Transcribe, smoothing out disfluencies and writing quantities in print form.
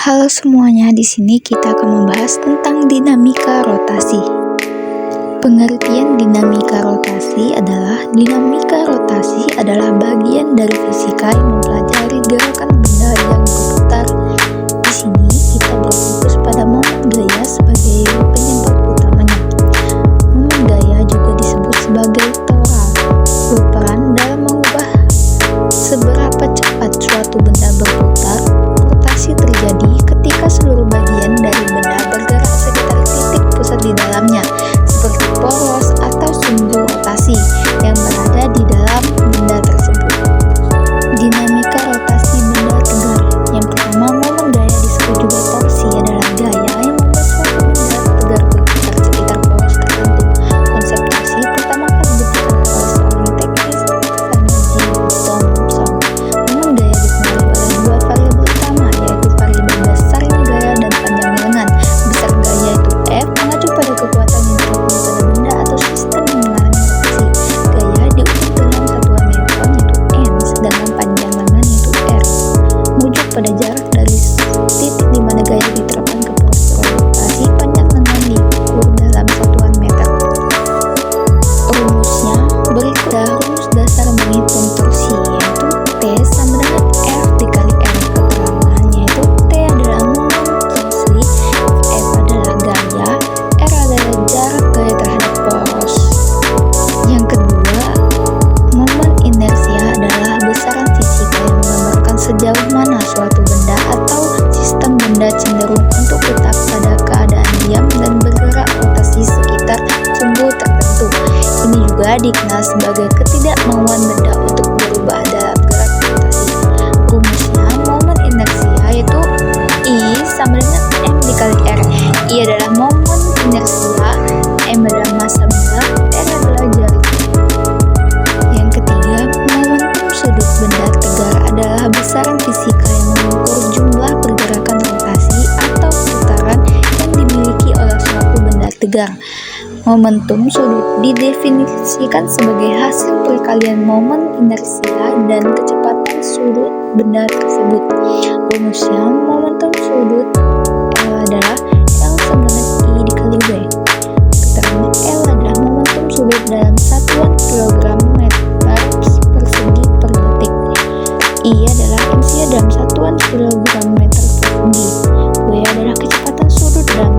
Halo semuanya, di sini kita akan membahas tentang dinamika rotasi. Pengertian dinamika rotasi adalah bagian dari fisika yang mempelajari gerakan benda yang berputar. Di sini kita berfokus pada momen gaya sebagai penyebab utamanya. Momen gaya juga disebut sebagai tora, berperan dalam mengubah seberapa cepat suatu benda berputar. Rotasi terjadi ketika seluruh bagian dari benda bergerak sekitar titik pusat di dalamnya, seperti poros atau sumbu rotasi yang berada di dalam benda tersebut. Dinamika rotasi benda tegar. Yang pertama, momen gaya disebut juga torsi, adalah gaya yang membuat suatu benda tegar berputar sekitar poros tertentu. Konsep torsi pertama kali ditemukan oleh seorang teknis energi Thomson. Momen gaya dipengaruhi oleh dua variabel utama, yaitu variabel besarnya gaya dan panjangnya lengan. Besar gaya itu F, mengacu pada kekuatan yang terhubung pada benda atau sistem yang mengalami rotasi. Gaya diukur dalam satuan newton, yaitu N, sedangkan panjang lengan yaitu R, merujuk pada jarak dari titik di mana gaya diterapkan ke poros rotasi. Panjang lengan diukur dalam satuan meter. Rumusnya berikut. Rumus dasar menghitung torsi yaitu T sama dengan F dikali R. Keterangannya yaitu T adalah momen torsi, F adalah gaya, R adalah jarak gaya terhadap poros. Yang kedua, momen inersia adalah besaran fisika yang menggambarkan sejauh mana suatu benda atau sistem benda cenderung untuk tetap pada keadaan diam dan bergerak rotasi sekitar sumbu tertentu. Ini juga dikenal sebagai ketidakmauan benda untuk berubah dalam gerak rotasi. Rumusnya momen inersia yaitu I sama dengan M dikali R. I adalah momen inersia, M adalah massa benda, R adalah jarak. Yang ketiga, momentum sudut benda tegar adalah besaran fisika yang mengukur jumlah pergerakan rotasi atau putaran yang dimiliki oleh suatu benda tegar. Momentum sudut didefinisikan sebagai hasil perkalian momen inersia dan kecepatan sudut benda tersebut. Rumusnya momentum sudut L adalah L sama dengan I dikali W. Keterangan L adalah momentum sudut dalam satuan kilogram meter persegi per detik. I adalah inersia dalam satuan kilogram meter persegi. W adalah kecepatan sudut dalam